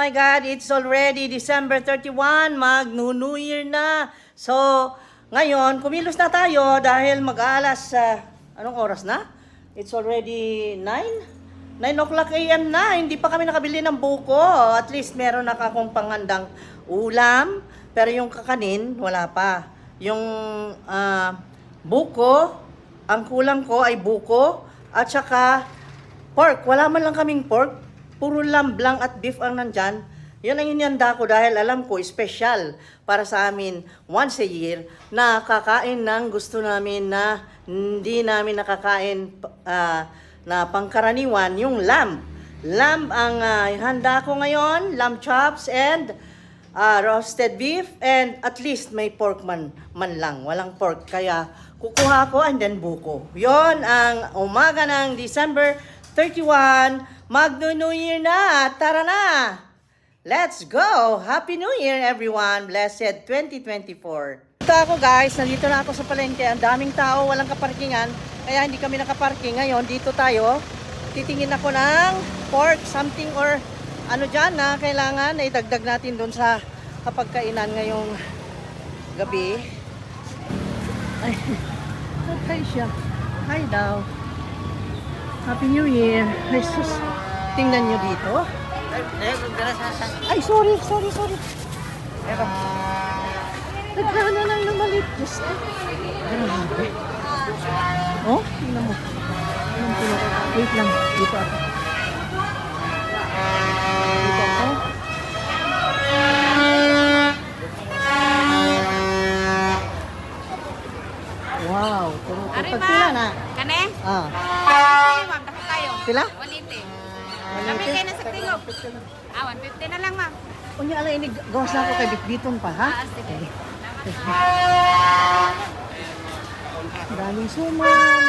my God, it's already December 31, mag-New Year na. So, ngayon, kumilos na tayo dahil mag-aalas, anong oras na? It's already 9 o'clock AM na, hindi pa kami nakabili ng buko. At least meron na akong panghandang ulam, pero yung kakanin, wala pa. Yung buko, ang kulang ko ay buko, at saka pork. Wala man lang kaming pork. Puro lamb lang at beef ang nandyan. Yan ang inihanda ko dahil alam ko, special para sa amin once a year na kakain ng gusto namin na hindi namin nakakain na pangkaraniwan, yung lamb. Lamb ang handa ko ngayon, lamb chops and roasted beef, and at least may pork man lang. Walang pork, kaya kukuha ko and then buko. Yon ang umaga ng December 31, mag-New Year na! Tara na! Let's go! Happy New Year everyone! Blessed 2024! Ito ako guys, nandito na ako sa palengke. Ang daming tao, walang kaparkingan. Kaya hindi kami nakaparking. Ngayon, dito tayo. Titingin ako ng pork, something or ano dyan na kailangan na idagdag natin doon sa kapagkainan ngayong gabi. Ay, okay siya. Hi daw. Happy New Year. Jesus, tingnan nyo dito. Ay, sorry. Nagkana lang na malit. Just, grabe. Oh, tingnan mo. Wait lang. Dito ako. Wow. Pagpila na. Kane? Ah. Ma'am, dako kayo. Pila? 180. Labi kayo na sa tingog. 150 na lang, ma'am. Unya ala ini gawas na ako kay Bitbiton pa, ha? Sige. Daming suman.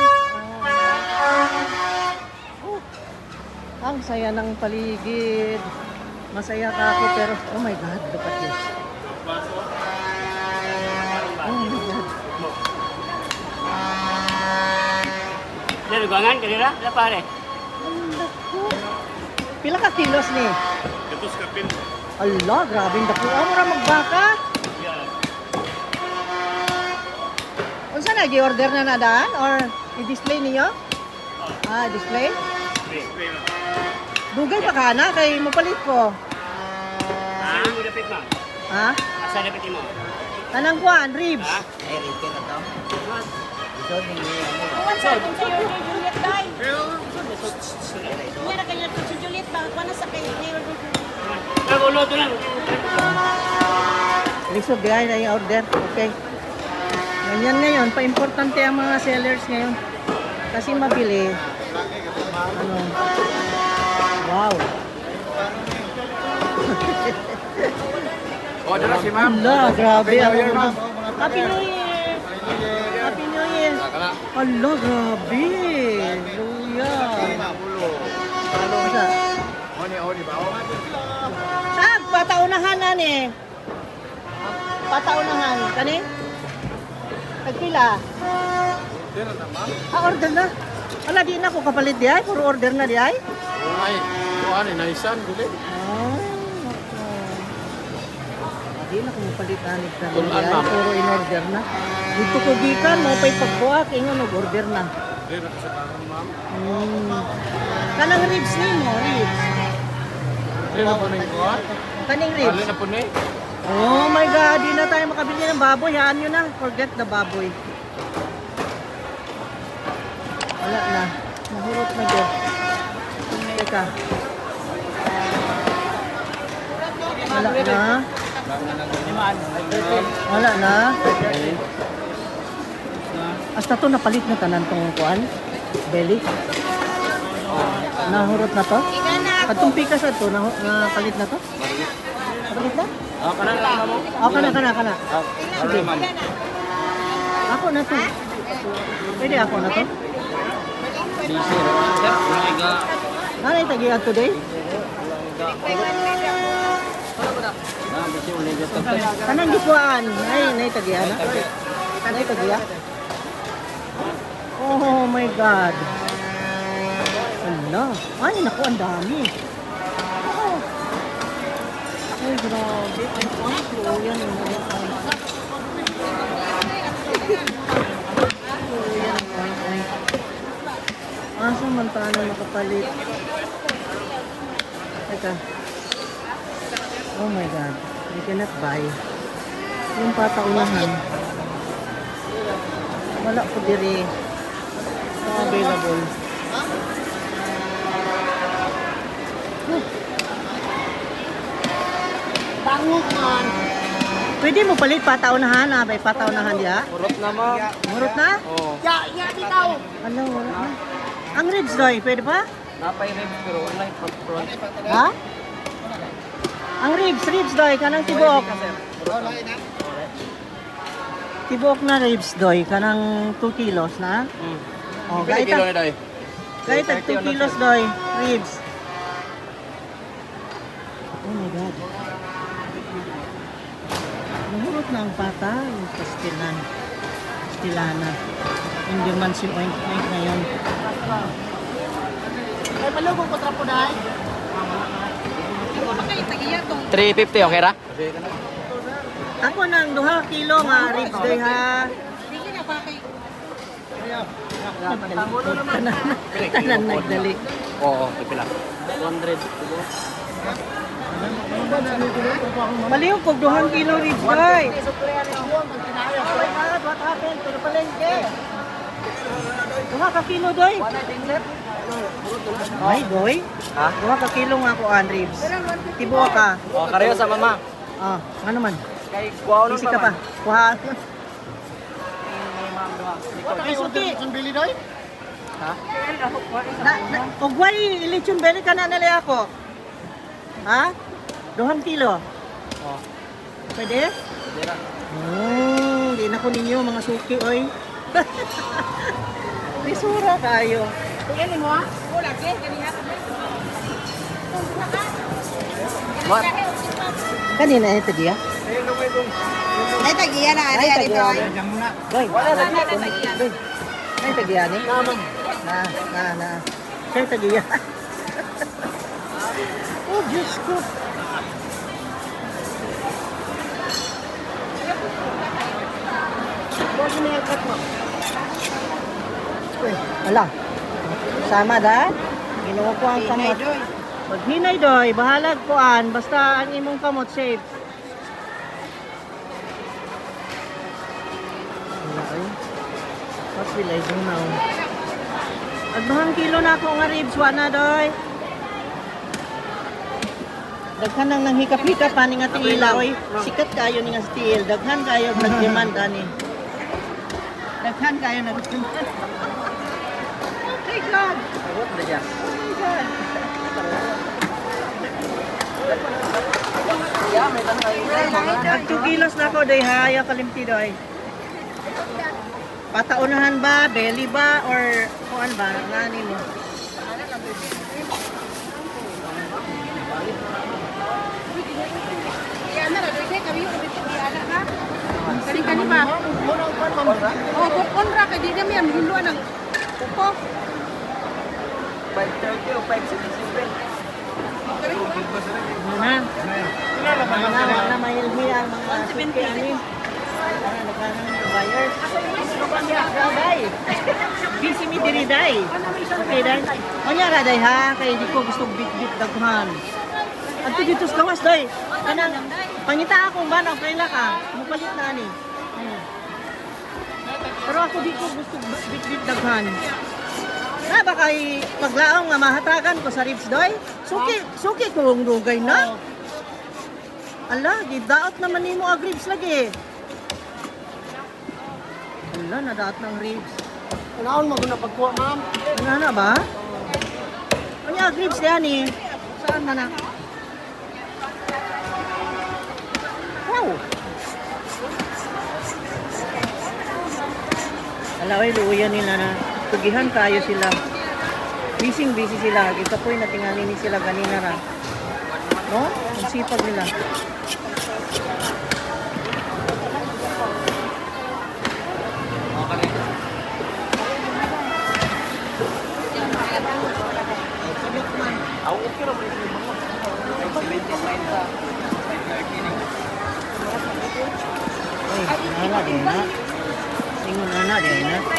Ang saya ng paligid. Masaya ka ako pero oh my God, look at this. Oh my God. Yan, lugangan kanila? Wala pare. Pila ka kilos ni? Ito sa kapin. Allah, grabe dako. Amo ra magbaka. Yan. Unsa na gi-order na nadaan or i-display niyo? Display? Display na. Dugay pa kana kay mapalit ko. Asa yung dapit mo? Ha? Asa dapit mo? Kanang kuan, ribs. Ha? Ay, rito na to. Ito, hindi mo. Kuwan sa kung sa'yo ni Juliet day. Kuwan na kanya si Juliet ba? Kuwan na sa kay Mayor. Nagulo ito lang. Lisod gaya na yung order. Okay. Ganyan ngayon, pa-importante ang mga sellers ngayon. Kasi mabili. Ano? Wow. O, dala si ma'am. Allah, grabe. Happy New Year, ma'am. Happy New Year. Happy New Year. Allah, grabe. Hallelujah. Masa? Oni ba? Saan? Pataunahan na ni. Pataunahan. Kani? Tagpila. Dito na, ma'am. Order na. Wala, di na ako kapalit di ay. Puro order na di ay. Ay, kuhan, inaisan, dili. Di na kumupalit na ni Kani. Tulaan, ma'am. Puro in-order na. Dito ko gikan mo pa'y pagbuak. Ingon, nag-order na. Dito na sa kanan, ma'am. Kanang ribs ni mo, ribs. Dito na po na yung kuhan. Kaning Dali ribs. na po na eh. Oh my God, di na tayo makabili ng baboy. Hayaan nyo na. Forget the baboy. Wala na. Mahurot na dyan. Teka. Wala na. Wala na. Hasta to napalit na tanan tong kuan. Belly. Nahurot na to. Katong pikas na to, napalit na to. Napalit na? Kanan lang, ma'am. Kana. Sige. Ako na to. Pwede ako na to. Nanay tagihan today? Kanang gikuan. Ay, nay tagihan na. Nay tagihan. Oh my God. Ala. Ay, naku, ang dami. Oh. Ay, grabe. Ang point. Luyan yung mga point. Luyan yung point. Asa man tayo makapalit? Teka. Oh my God. We cannot buy. Yung pataunahan. Wala ko diri. Ito available. Bangok man. Pwede mo palit pataunahan ah. May pataunahan diya. Murot na ma'am. Murot na? Oo. Ya, bitaw. Ano, wala na. Ang ribs doy, pwede pa? Napay ribs pero online pag front. Ha? Ang ribs doy, kanang tibok. Tibok na ribs doy, kanang 2 kilos na. Oh, Pili kilo ni Day. kahit tag 2 kilos doy, ribs. Oh my God. Mahurot na ang pata, yung pastilana. Hindi man si ointment ngayon. Ay, malugong ko trapo dahil. 350 okay ra? Ako nang 2 kilo nga ribs doy ha. Sige na pa kay. Tanan nagdali. Oo, pila. 200. Maliyong kog 2 kilo ribs doy. What happened to the palengke? 2 ka kilo doy. Ay doy. Ha? 2 ka kilo nga ako an ribs. Tibo ka. Oh, kareho sa mama. Ah, ano man? Kay kuha Isi ka pa. Kuha. Ay, suki. Bili Day? Ha? Og why lechon belly ka na nali ako? Ha? 2 kilo. Oh. Pwede? Dira. Di na ko ninyo mga suki oy. Risura kayo. Tingnan mo ah. Wala ke kaniya. Mat. Kanina ito dia. Ay tagiya na ari ari doy. Doy. Wala na Doy. Ay tagiya ni. naman. Na. Kaya tagiya. Oh, Diyos ko. Uy, ala. Sama da. Ginawa ko ang kamot. Maghinay doy, bahalag kuan. Basta ang imong kamot safe. Wala ay. What will I do now? Agduhang kilo na ako nga ribs, wana doy. Daghan nang nanghikap-hikap pa ni nga tiila, oy. Sikat kayo ni nga stiil. Daghan kayo nag-demand ani. Daghan kayo nag-demand. Oh my God! What na dyan? Oh my God! Yeah, may tanong. Nag 2 kilos na ako, doy ha. Ayaw kalimti, doy. Pataunahan ba? Belly ba? Or kuan ba? Nani mo? Yan na doy kay kami yung dito di ana ha. Kani ba? Oh, kontra kay di kami ang hinduan ng upo. 530 o 577. Wala na mahilhi ang mga suki ani. Nagkanang buyers. Day. Busy mi diri day. Okay day. Onya ra day ha kay di ko gusto bit-bit daghan. Adto dito sa gawas day. Kanang pangita akong ba na kaila ka. Mupalit na ani. Pero ako di ko gusto bit-bit daghan. Na ba kay paglaong nga mahatagan ko sa ribs doy? Suki ko ang rugay na. Ala, gidaot naman nimo ang ribs lagi. Ala, nadaot ng ribs. Naon mo na pagkuha, ma'am? Ano na ba? Ano ang ribs yan eh? Saan na na? Wow! Alaway, luya nila na. Tugihan kayo sila. Busy sila. Ito po'y natinganin sila ganina ra. No? Ang sipag nila. Ako okay ra mo. 570 sa di na. Ingon ana di na. 30.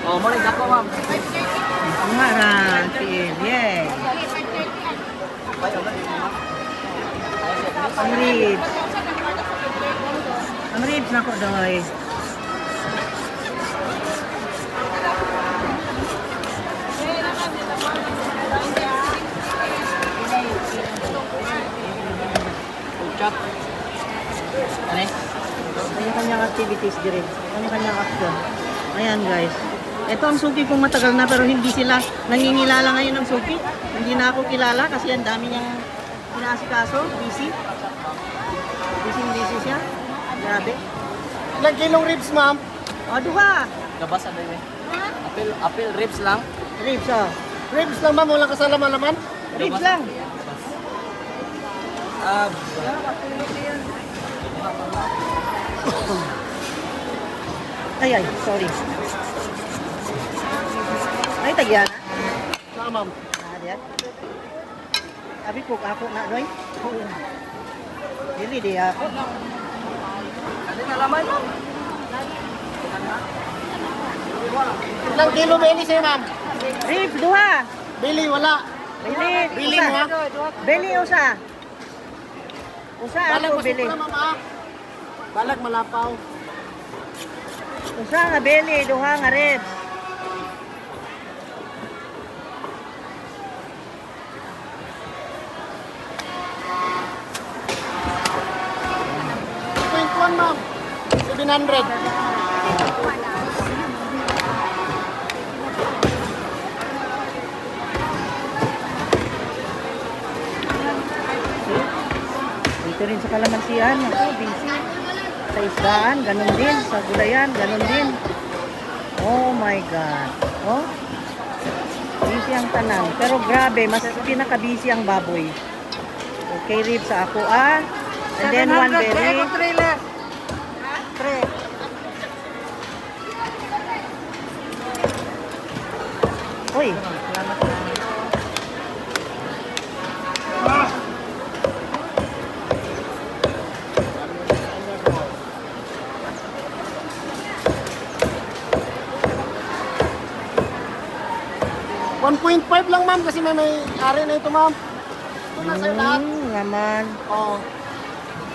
Oh, mo rin ako, ma'am. Ang haran, si Yay. Ang ribs. Ang ribs na ko doy. Chop. Ano? Kanya-kanyang activities dire. Kanya-kanyang action. Ayan guys. Ito ang suki kong matagal na pero hindi sila nangingilala ngayon ng suki. Hindi na ako kilala kasi ang dami niyang inaasikaso. Busy. Busy siya. Grabe. Ilang kilong ribs, ma'am? O, duha. Gabas ano yun? Apil ribs lang? Ribs, oh. Ribs lang, ma'am. Walang kasalaman-laman? Ribs lang. Ay, sorry. Ay, tagyan. Saan, ma'am? Diyan. Abi ko ako na doy. Dili di ako. Ano na laman, ma'am? Ilang kilo beli sa'yo, ma'am? Ribs duha. Bili, wala. Bili Bili mo, ha? Bili usa. Usa Balag ako bili. masukra, ma'am, ah. Balag malapaw. Usa nga bili duha nga ribs. .1, ma'am. 700. Dito rin sa Kalamansian, ako busy. Sa isdaan, ganun din. Sa gulayan, ganun din. Oh my God. Oh. Busy ang tanan. Pero grabe, mas pinaka-busy ang baboy. Okay, ribs sa ako, ah. And then one berry. trailer. Uy, salamat na. $1.5 lang, ma'am, kasi may ari na ito, ma'am. Ito na sa'yo lahat. Naman. Oo.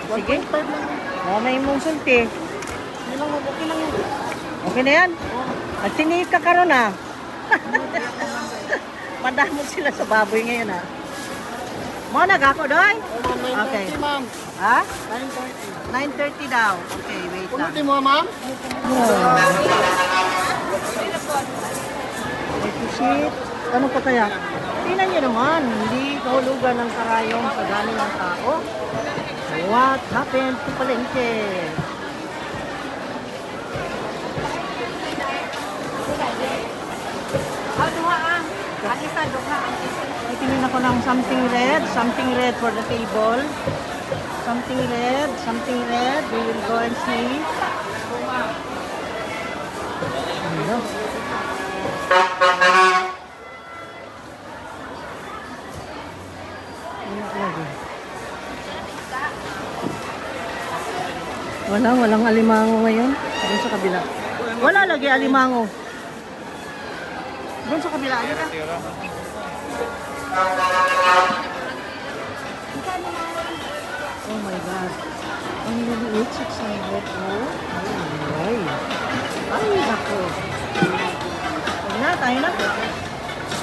Sige. 1.5 lang. Oh, may mong sulti. Hindi lang, okay lang yun. Okay na yan? Nagtiniit ka karon ah. Madamog sila sa baboy ngayon ah. Mo nagako doy? Oh, ma'am, 9.30, Okay. ma'am. Ha? 9.30. 9:30 daw. Okay, wait lang. Pulutin mo, ma'am. Ito shit. Ano pa kaya? Tingnan nyo naman, hindi kahulugan ng karayong sa dami ng tao. What happened to Palengke? Tingin ako ng something red for the table. Something red. We will go and see. Ano? Walang alimango ngayon. Doon sa kabila. Wala lagi alimango. Doon sa kabila. Ano ka? Oh my God. Ang liliit, 600 po. Ay, ay, ako. Huwag na, tayo na.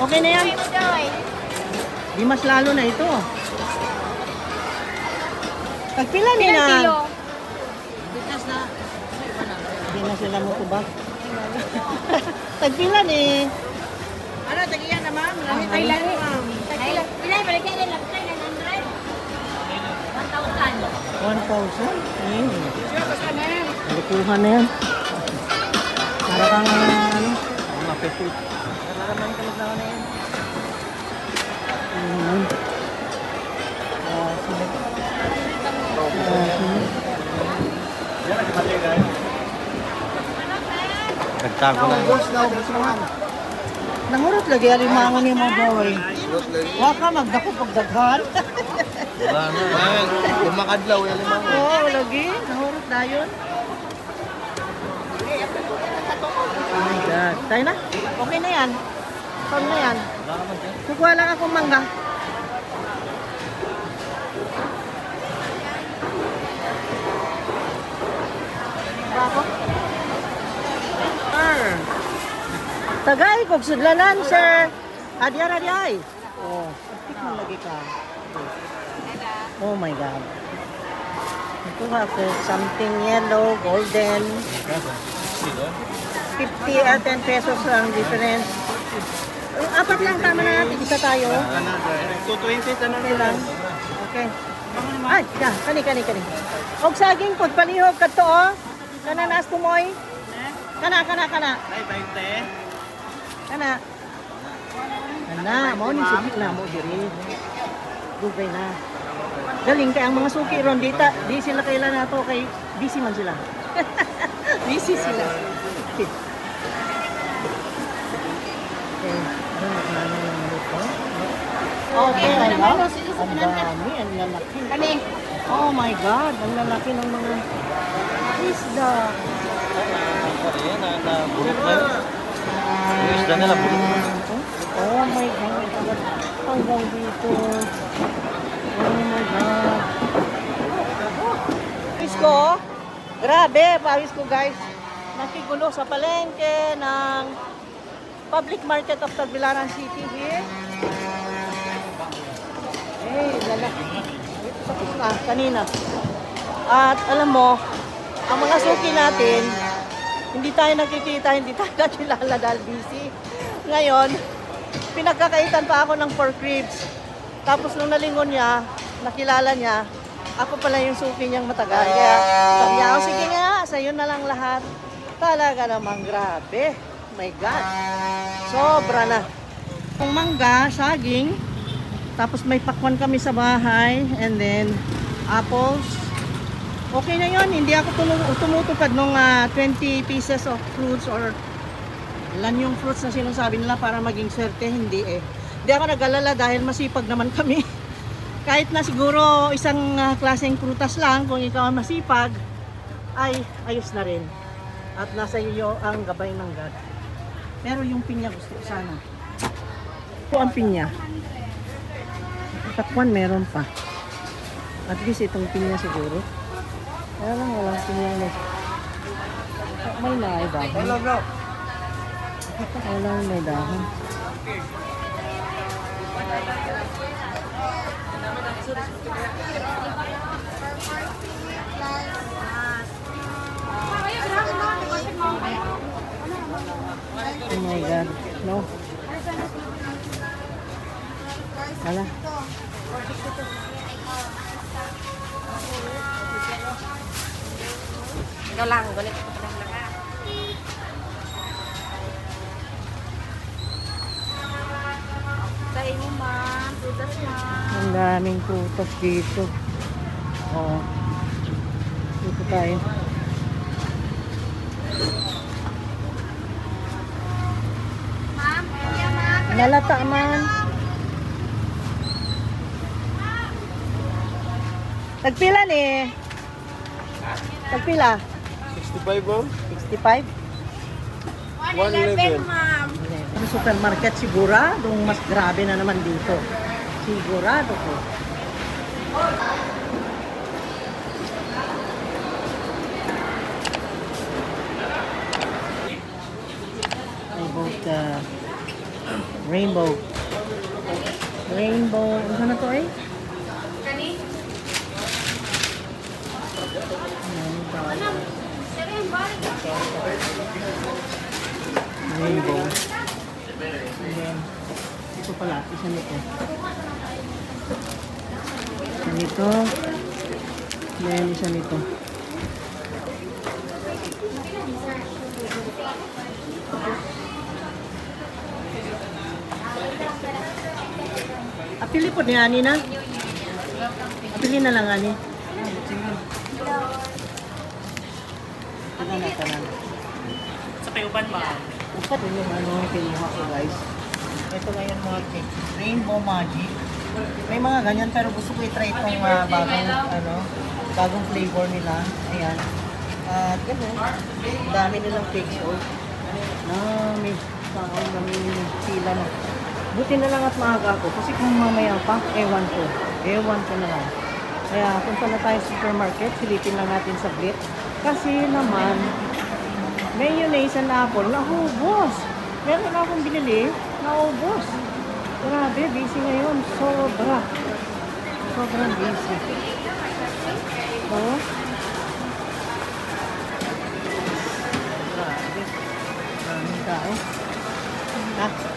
Okay na yan. Di mas lalo na ito. Tagpila ni na. Hindi na sila mo ba? Tagpila ni. Ano, tagiyan na ma'am? Ay, lari ma'am. Pilay, balik kayo lang. 1,000? Nalukuhan na yan. Para kang ano? Mapipit. Naraman ka lang na yan. Sige. Nagtago na. Nangurot lagi alimango ni mo boy. Wa ka magdako pagdaghan. Wala na. Kumakadlaw yan limang. Oo, lagi. Nahurot dayon. Oh my God. Tayo na? Okay na yan. Saan na yan? Kukuha lang akong mangga. Ba ako? Tagay, kog sudlanan, sir. Adyay. Oh, apik man lagi ka. Oh my God. Ito ako, something yellow, golden. 50 or 10 pesos ang difference. Apat lang, tama na natin. Isa tayo. 220 na Okay lang. Okay. Ay, kani. Og saging, pagpalihog ka to, oh. Kana nas tumoy. Kana. Ay, 20. Kana, mo ni sugi na mo diri. Dugay na. Galing kay ang mga suki ron di sila kailan nato kay busy man sila. Busy sila. Okay. Okay, ang dami, ang lalaki. Kani. Oh my God, ang lalaki ng mga isda. Isda nila po. Oh my God, hanggang dito. Oh my God. Pawis ko, grabe, pawis ko guys. Nakigulo sa palengke ng Public Market of Tagbilaran City here. Hey, lalaki. Tapos na, kanina. At alam mo, ang mga suki natin, hindi tayo nakikita, hindi tayo nakilala dahil busy. Ngayon, pinagkakaitan pa ako ng pork ribs. Tapos nung nalingon niya, nakilala niya, ako pala yung suki niyang matagal. Kaya sabi niya, "Oh, sige nga, sa'yo na lang lahat." Talaga namang grabe. My God. Sobra na. Yung mangga, saging, tapos may pakwan kami sa bahay, and then apples. Okay na yon, hindi ako tumutupad nung 20 pieces of fruits or ilan yung fruits na sinasabi nila para maging swerte, hindi eh. Hindi ako nag-alala dahil masipag naman kami. Kahit na siguro isang klaseng prutas lang, kung ikaw ang masipag, ay ayos na rin. At nasa iyo ang gabay ng God. Pero yung pinya gusto ko sana. Ito ang pinya. Takwan meron pa. At least itong pinya siguro. Kaya lang walang pinya na. May naibahon. Hello, bro. Walang may dahon. Oh my God. No. Wala. Ikaw lang, gulit ko lang lang. Sa inyo, ma'am. Tutas, ma'am. Ang daming putas dito. Oh. Dito tayo. Ma'am, kaya ma'am. Nalata man. Tagpila ni? Tagpila? 65 bro. 65? 111. Ma'am. Ang supermarket siguradong mas grabe na naman dito. Sigurado ko. I bought rainbow. Rainbow. Ano na to eh? Kani? Rainbow. And then, ito pala, isa nito. Isa nito. Then, isa nito. Apili po ni Ani na. Apili na lang Ani. Tanan. Sa Payuban, ma'am. Ito yung ano kinuha ko guys. Ito ngayon mga cake. Rainbow Magic. May mga ganyan, pero gusto ko i-try itong bagong flavor nila. Ayan. At gano'n, dami nilang cakes. Oh. May tao, pila na. Buti na lang at maaga ako. Kasi kung mamaya pa, ewan ko. Ewan ko na lang. Kaya punta na tayo sa supermarket, silipin lang natin saglit. Kasi naman, mayonnaise and apple, naubos. Meron na akong binili, naubos. Grabe, busy ngayon. Sobra. Sobrang busy. Oh. Grabe. Maraming tao.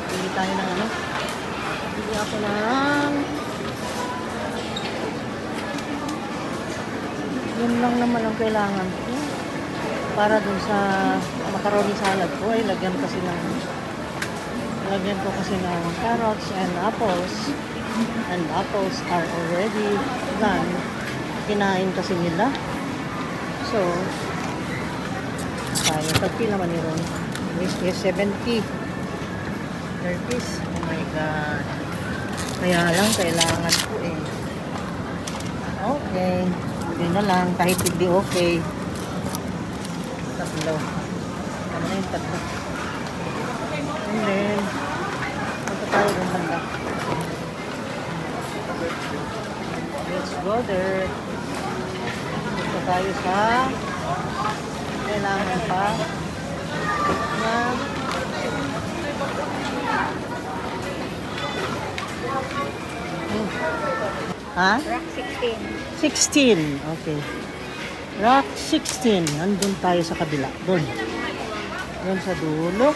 Bili tayo ng ano. Bili ako ng... Yun lang naman ang kailangan ko. Para dun sa macaroni salad ko, ay lagyan ko kasi ng carrots and apples. And apples are already done. Kinain kasi nila. So, tayo. Tagpi naman ni Ron. This is 70. 30s. Oh my God. Kaya lang, kailangan ko eh. Okay. Hindi na lang. Kahit hindi okay. Tatlo. Tama na yung tatlo. And then, punta tayo ng banda. Let's go there. Punta tayo sa kailangan pa na ha? Rock 16. 16. Okay. Rock 16. Nandun tayo sa kabila. Doon. Doon sa dulo.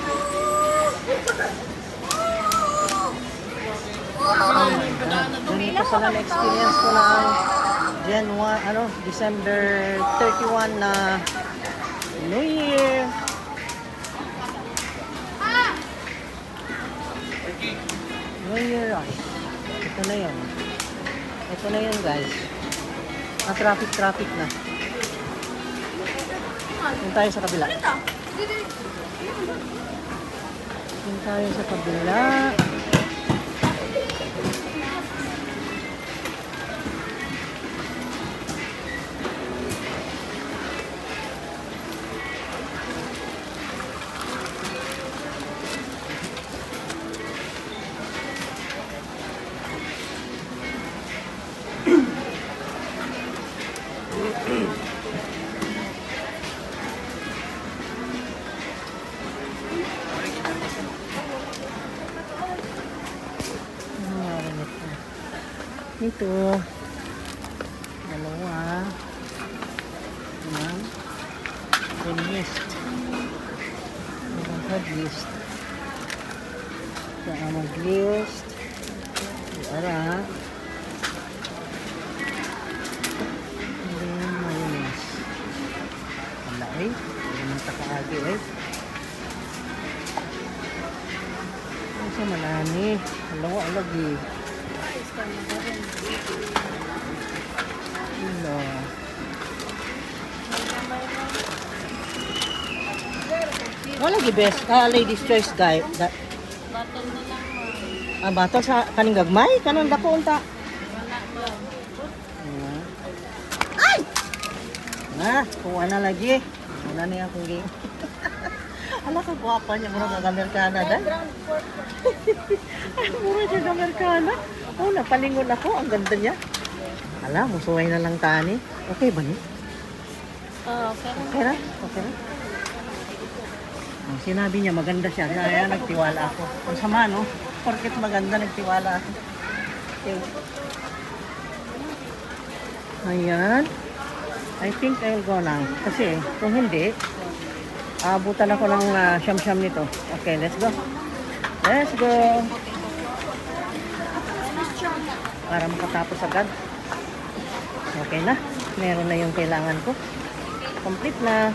Oh my God. Ganito pala na-experience ko na December 31 na New Year. New Year rush. Ito na yun. Ito na yun, guys. Traffic na. Doon tayo sa kabila. Doon tayo sa kabila. Ito. Dalawa. Ayan. Then list. Mag-list. Kaya mag-list. Iara. And then mayonnaise. Wala eh. Hindi mo takaagi eh. Ano sa malani? Dalawa lagi. Hello. Wala gi best. Ladies choice guy. Baton sa kaning gagmay kanon dako unta. Ay! Kuha na lagi. Wala niya akong game. Ala ka guwapa niya mura ng Amerikana dahil. Mura niya ng Amerikana. Oh, napalingon ako. Ang ganda niya. Ala, musuway na lang tani. Okay ba ni? Okay. Okay na? Okay na? Sinabi niya maganda siya. Kaya nagtiwala ako. Ang sama, no? Porket maganda, nagtiwala ako. Okay. Ayan. I think I'll go now. Kasi kung hindi, abutan ako ng siyam-siyam nito. Okay, let's go. Let's go. Para makatapos agad. Okay na. Meron na yung kailangan ko. Complete na.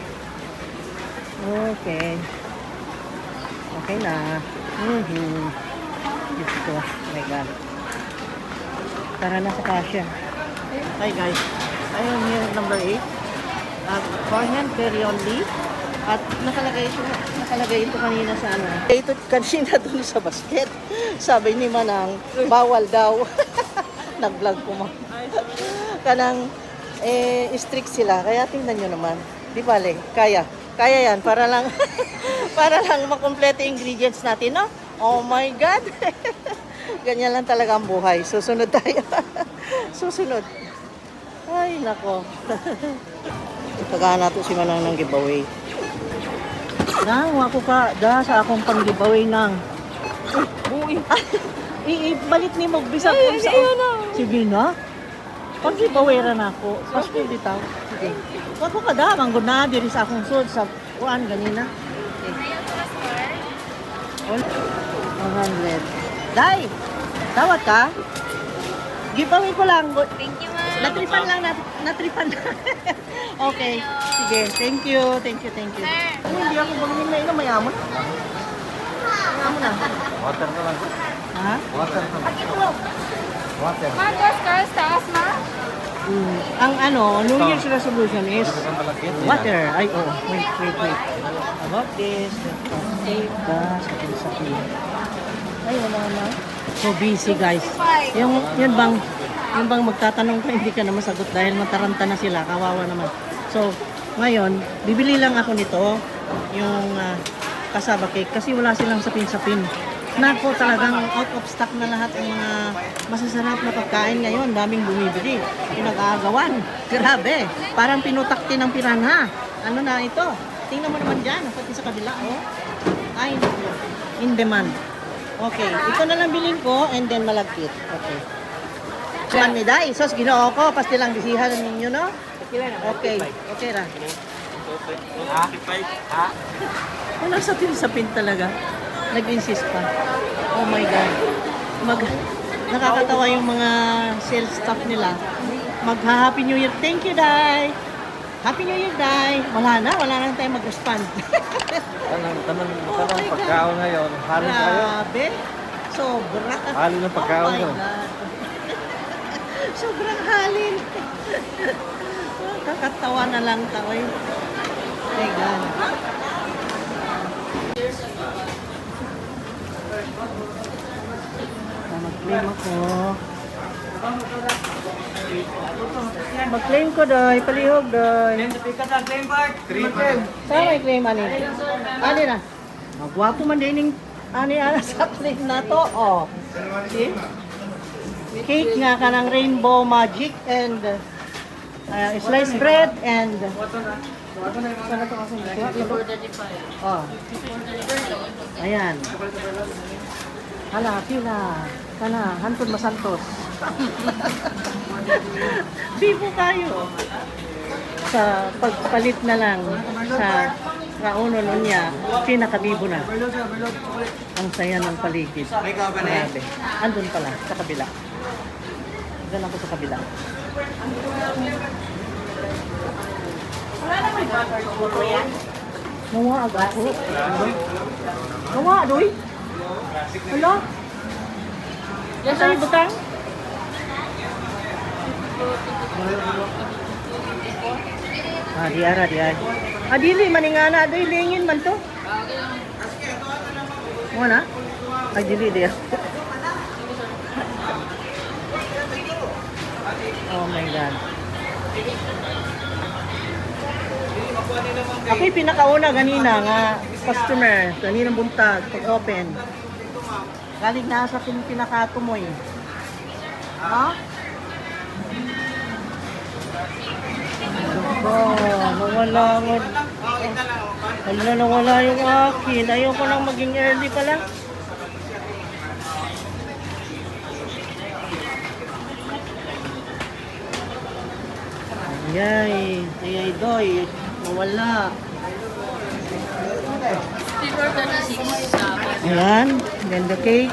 Okay. Okay na. Dito. Oh my God. Tara na sa kasya. Hi guys. I am here at number 8. For hand carry only. At nakalagay ito kanina sa ano. Ito kanina dun sa basket. Sabi ni Manang, bawal daw. Nag-vlog ko mo. Kanang, strict sila. Kaya tingnan nyo naman. Di bale, kaya. Kaya yan, para lang, para lang makumpleto yung ingredients natin, no? Oh my God! Ganyan lang talaga ang buhay. Susunod tayo. Susunod. Ay, nako. Tagaan nato si Manang ng giveaway. Nang, wako ka. Da, sa akong pang giveaway nang. Uy, ibalit ni mo. Bisag kung sa... Sige na. Pag giveaway ran ako. Pasko bitaw. Sige. Wako ka da. Manggod na. Diri sa akong sud sa kuan ganina. Okay. 100. Day! Tawat ka? Giveaway ko lang. Thank you, ma'am. Natripan lang. Natripan lang. Okay. Sige. Thank you. Thank you. Thank you. Hindi ako bangin na ino. Mayamon. Mayamon na. Water na lang. Ha? Water na lang. Water. Mangas, cars, taas, ma. Ang New Year's resolution is water. Ay, oh. Wait. About this. Save the sakit. Ay, wala na. So busy, guys. Yun bang magtatanong ka, hindi ka na masagot dahil mataranta na sila. Kawawa naman. So, ngayon, bibili lang ako nito. Yung kasaba cake. Kasi wala silang sapin-sapin. Nako, talagang out of stock na lahat ang mga masasarap na pagkain ngayon. Daming bumibili. Pinag-aagawan. Grabe. Parang pinutakti ng piranha. Ano na ito? Tingnan mo naman dyan. Pati sa kabila, oh. Ay, naku. In demand. Okay. Ito na lang bilhin ko and then malagkit. Okay. Kuman mi day. Sos, ginoo ko. Pasti lang bisihan ninyo, no? Okay. Okay ra. Walang sapin-sapin talaga. Nag-insist pa. Oh my God. Nakakatawa yung mga sales staff nila. Mag-Happy New Year. Thank you, Day. Happy New Year, Day. Wala na tayo mag-respond. Tanang pagkaon ngayon. Halin tayo. Grabe. Sobra. Halin ng pagkaon Oh my ngayon. God. Sobrang halin. Kakatawa na lang tayo. Oh my God. Mag-claim ako. Mag-claim ko, Doy. Palihog, Doy. Saan may claim, Ani? Ani na. Magwapo man din yung Ani sa claim na to. Oh. See? Cake nga ka ng Rainbow Magic and sliced bread and sana to kasi oh. Ayan. Hala, pila. Kana, hantod masantos. Bibo kayo. Sa pagpalit na lang sa rauno niya, pinakabibo na. Ang saya ng paligid. Grabe. Andun pala, sa kabila. Diyan ako sa kabila. Nawa agad ko. Nawa, doy. Hala? Yan sa'yo butang? Diara. Dili, maningana. Doy, lingin man to. Muna? Ay, dili, diya. Oh my God. Ako'y pinakauna ganina nga customer. Ganinang buntag, pag-open. Galing na sa pinakatumoy. No? Nawala mo. Nawala yung akin. Ayoko nang maging early pala. Ayay, doy. Nawala. Ayan. Ganda cake.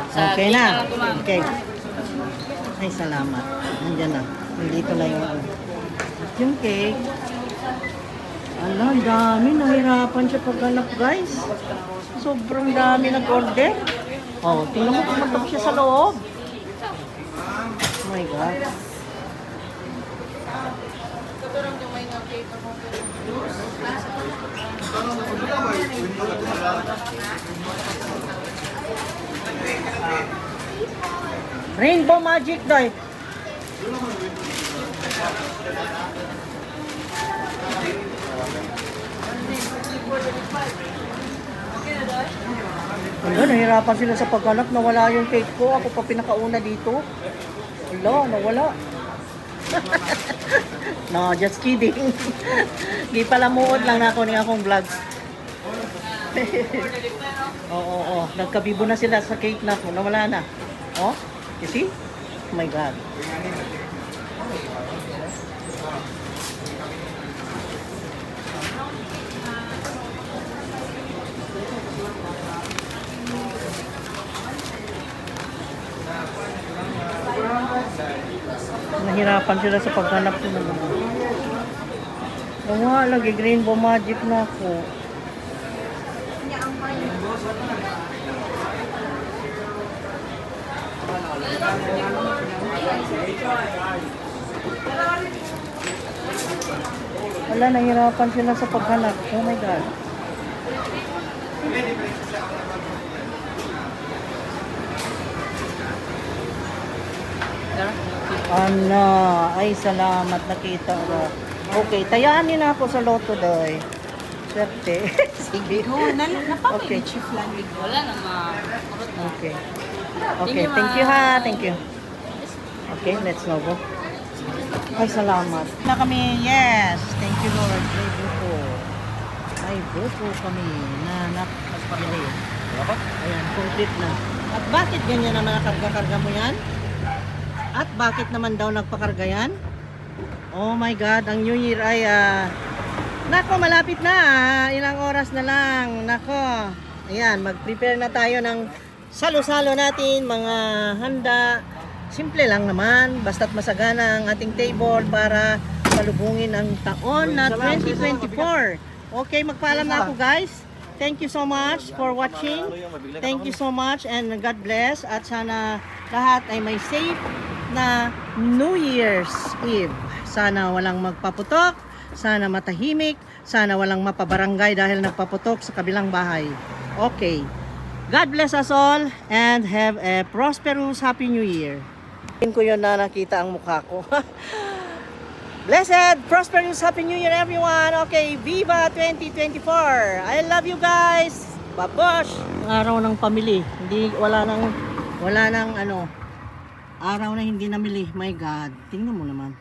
Okay na. Okay. Ay, salamat. Nandiyan na. Nandito na yung cake. Ala, ang dami. Nahirapan siya paghanap, guys. Sobrang dami nag-order. Oh, tingnan mo pumunta siya sa loob. Oh my God. Rainbow Magic, Day. Wala, nahirapan sila sa paghanap. Nawala yung cake ko. Ako pa pinakauna dito. Wala, nawala. No, just kidding. Di pala muod lang na ako ni akong vlog. Oo. Nagkabibo na sila sa cake na ako. Nawala na. Oh, you see? Oh my God. Nahirapan sila sa paghanap ko ng ano. Wala, lagi Rainbow Magic na ako. Wala, nahirapan sila sa paghanap. Oh my God. Ano, ay salamat, nakita ko. Okay, tayaan na ako sa loto doy. Swerte. Sige. Okay. Wala na ma. Okay. Okay, thank you ha. Thank you. Okay, let's now go. Ay, salamat. Na kami, yes. Thank you, Lord. Ay, buko. Ay, buko kami na nakapili. Ayan, complete na. At bakit ganyan ang nakakarga-karga mo yan? At bakit naman daw nagpakarga yan? Oh my God, ang New Year ay nako, malapit na. Ilang oras na lang. Nako. Ayan, mag-prepare na tayo ng salo-salo natin, mga handa. Simple lang naman, basta't masagana ang ating table para palubungin ang taon na 2024. Okay, magpaalam na ako guys. Thank you so much for watching. Thank you so much and God bless. At sana lahat ay may safe na New Year's Eve. Sana walang magpaputok, sana matahimik, sana walang mapabarangay dahil nagpaputok sa kabilang bahay. Okay. God bless us all and have a prosperous Happy New Year. Tingin ko yun na nakita ang mukha ko. Blessed, prosperous Happy New Year everyone. Okay, Viva 2024. I love you guys. Babosh. Araw ng pamili. Wala nang araw na hindi namili. My God. Tingnan mo naman.